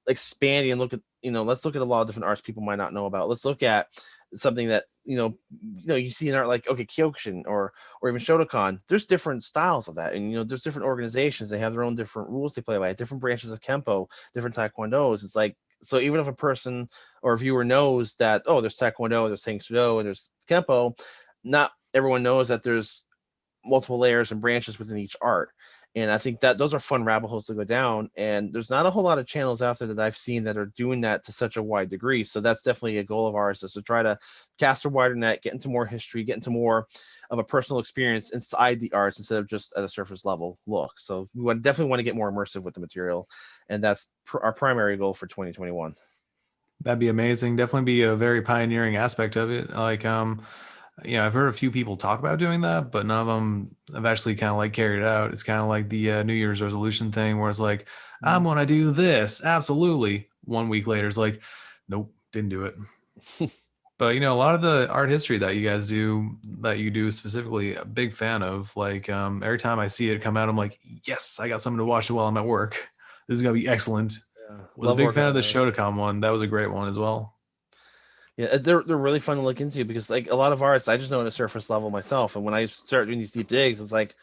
expanding and let's look at a lot of different arts people might not know about. Let's look at something that you see in art, like, okay, Kyokushin or even Shotokan. There's different styles of that, and there's different organizations. They have their own different rules they play by, different branches of Kenpo, different Taekwondos. It's like, so even if a person or a viewer knows that, oh, there's Taekwondo, there's Sang Soo Do, and there's Kenpo, not everyone knows that there's multiple layers and branches within each art. And I think that those are fun rabbit holes to go down. And there's not a whole lot of channels out there that I've seen that are doing that to such a wide degree. So that's definitely a goal of ours, is to try to cast a wider net, get into more history, get into more of a personal experience inside the arts instead of just at a surface level look. So we definitely want to get more immersive with the material. And that's our primary goal for 2021. That'd be amazing. Definitely be a very pioneering aspect of it. Like, I've heard a few people talk about doing that, but none of them have actually kind of like carried it out. It's kind of like the New Year's resolution thing where it's like, I'm going to do this. Absolutely. 1 week later, it's like, nope, didn't do it. But, a lot of the art history that you guys do, that you do specifically, a big fan of. Like, every time I see it come out, I'm like, yes, I got something to watch while I'm at work. This is going to be excellent. Yeah, Was a love big working fan of on the those. Shotokan one. That was a great one as well. Yeah, they're really fun to look into, because like a lot of arts I just know at a surface level myself, and when I start doing these deep digs, it's like,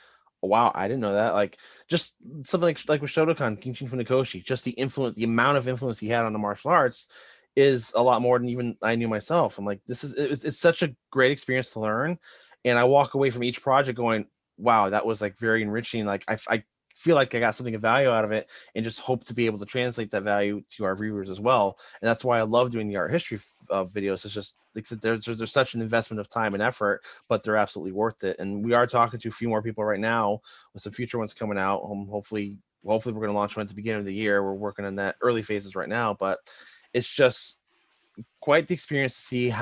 oh, wow, I didn't know that. Like just something like with Shotokan, Kinshin Funakoshi, just the amount of influence he had on the martial arts is a lot more than even I knew myself. I'm like, it's such a great experience to learn, and I walk away from each project going, wow, that was like very enriching. Like I feel like I got something of value out of it, and just hope to be able to translate that value to our viewers as well. And that's why I love doing the art history videos. It's just like there's such an investment of time and effort, but they're absolutely worth it. And we are talking to a few more people right now with some future ones coming out. Hopefully we're going to launch one at the beginning of the year. We're working on that early phases right now, but it's just quite the experience to see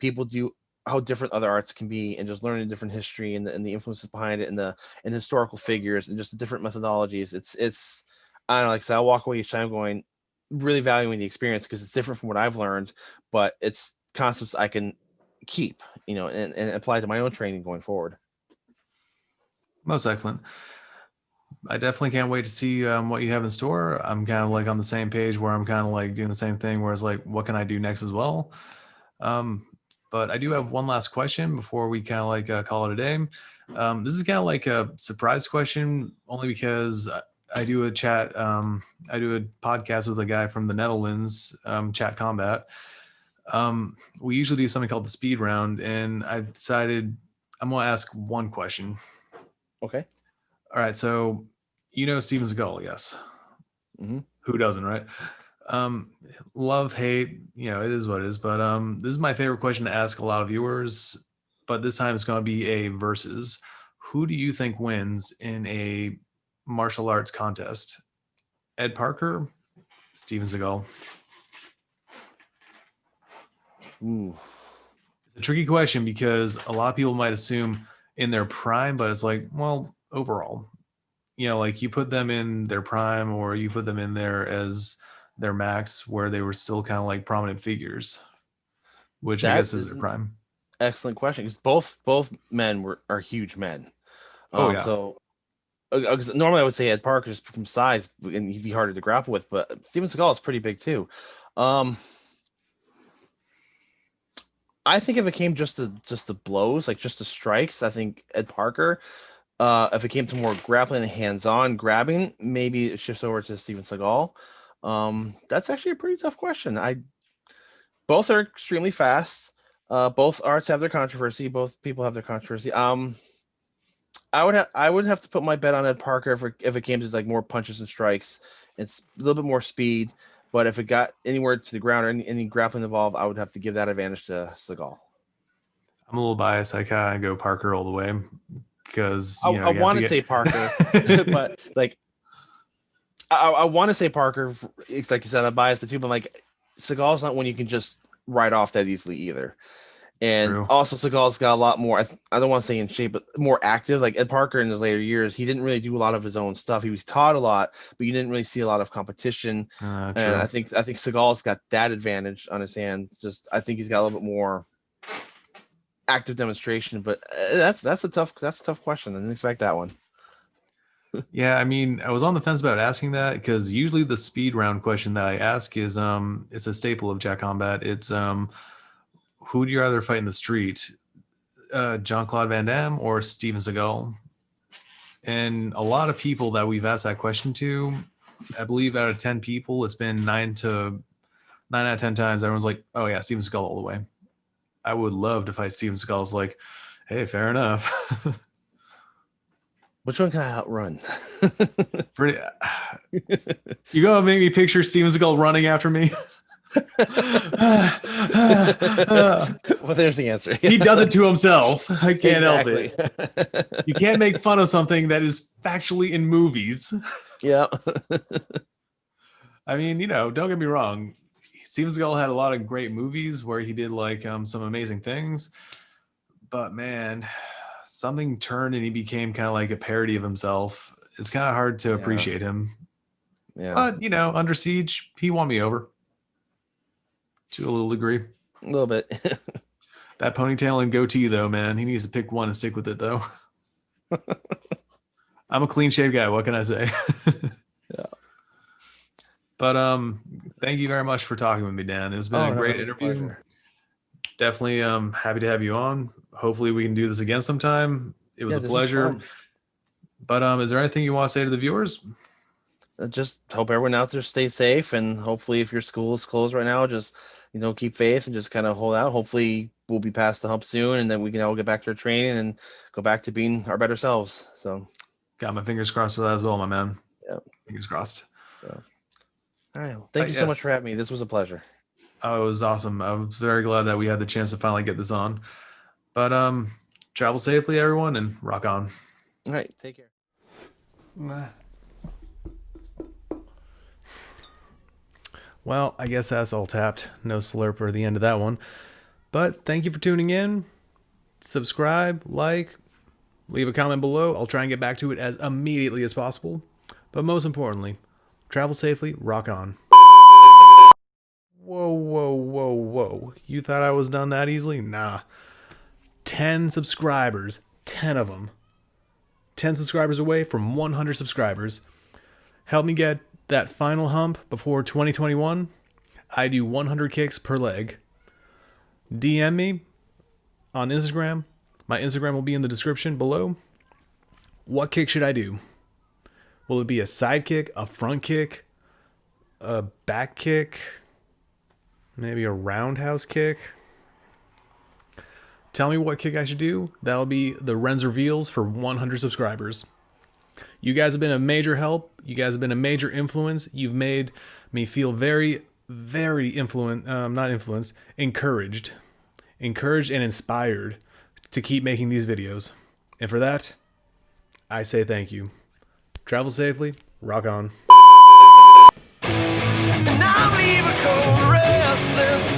people do how different other arts can be, and just learning different history and the influences behind it, and the historical figures and just the different methodologies. It's I don't know, like I said, I walk away each time going really valuing the experience, because it's different from what I've learned, but it's concepts I can keep, and apply to my own training going forward. Most excellent. I definitely can't wait to see what you have in store. I'm kind of like on the same page where I'm kind of like doing the same thing where it's like, what can I do next as well? Um, But I do have one last question before we kind of like call it a day. This is kind of like a surprise question, only because I do a chat. I do a podcast with a guy from the Netherlands, Chat Combat. We usually do something called the speed round, and I decided I'm going to ask one question. Okay. All right. So, you know Steven Seagal, yes. Mm-hmm. Who doesn't, right? Love, hate, you know, it is what it is. But this is my favorite question to ask a lot of viewers. But this time it's going to be a versus. Who do you think wins in a martial arts contest? Ed Parker, Steven Seagal? Ooh. It's a tricky question because a lot of people might assume in their prime, but it's like, well, overall, you know, like you put them in their prime or you put them in there as their max where they were still kind of like prominent figures, which I guess is their prime. Excellent question, because both men are huge men. Oh yeah. So normally I would say Ed Parker just from size, and he'd be harder to grapple with, but Steven Seagal is pretty big too. I think if it came just to blows, like just the strikes, I think Ed Parker. If it came to more grappling and hands-on grabbing, maybe it shifts over to Steven Seagal. That's actually a pretty tough question. Both are extremely fast. Both arts have their controversy. Both people have their controversy. I would have to put my bet on Ed Parker if it came to like more punches and strikes. It's a little bit more speed. But if it got anywhere to the ground or any grappling involved, I would have to give that advantage to Seagal. I'm a little biased. I kind of go Parker all the way because I want to say Parker, but like I want to say Parker. It's like you said, I'm biased, but too. But like Seagal's not one you can just write off that easily either. And True. Also, Seagal's got a lot more. I don't want to say in shape, but more active. Like Ed Parker in his later years, he didn't really do a lot of his own stuff. He was taught a lot, but you didn't really see a lot of competition. And I think Seagal's got that advantage on his hands. Just I think he's got a little bit more active demonstration. But that's a tough question. I didn't expect that one. Yeah, I mean, I was on the fence about asking that because usually the speed round question that I ask is it's a staple of Jack Combat. It's who do you rather fight in the street, Jean-Claude Van Damme or Steven Seagal? And a lot of people that we've asked that question to, I believe out of 10 people, it's been 9 out of 10 times. Everyone's like, oh yeah, Steven Seagal all the way. I would love to fight Steven Seagal. It's like, hey, fair enough. Which one can I outrun? Pretty. You gonna make me picture Steven Seagal running after me? Well, there's the answer. He does it to himself. I can't help it. You can't make fun of something that is factually in movies. Yeah. I mean, you know, don't get me wrong. Steven Seagal had a lot of great movies where he did like some amazing things, but man, something turned and he became kind of like a parody of himself. It's kind of hard to appreciate him. Yeah. But you know, Under Siege, he won me over to a little degree. A little bit. That ponytail and goatee, though, man, he needs to pick one and stick with it, though. I'm a clean shaved guy. What can I say? Yeah. But thank you very much for talking with me, Dan. It's been a great interview. Definitely happy to have you on. Hopefully we can do this again sometime. It was a pleasure. But is there anything you want to say to the viewers? Just hope everyone out there stays safe, and hopefully if your school is closed right now, just keep faith and just kind of hold out. Hopefully we'll be past the hump soon, and then we can all get back to our training and go back to being our better selves. So got my fingers crossed for that as well, my man. Yeah, fingers crossed. So, all right, well, thank you so much for having me. This was a pleasure. Oh, it was awesome. I was very glad that we had the chance to finally get this on. But travel safely, everyone, and rock on. All right, take care. Well, I guess that's all tapped. No slurp at the end of that one. But thank you for tuning in. Subscribe, like, leave a comment below. I'll try and get back to it as immediately as possible. But most importantly, travel safely, rock on. Whoa, whoa, whoa, whoa. You thought I was done that easily? Nah. 10 subscribers. 10 of them. 10 subscribers away from 100 subscribers. Help me get that final hump before 2021. I do 100 kicks per leg. DM me. on Instagram. My Instagram will be in the description below. What kick should I do? Will it be a side kick, a front kick, a back kick, maybe a roundhouse kick? Tell me what kick I should do. That'll be the Renz reveals for 100 subscribers. You guys have been a major help. You guys have been a major influence. You've made me feel very, very encouraged and inspired to keep making these videos. And for that, I say thank you. Travel safely. Rock on. And I'll leave a cold restless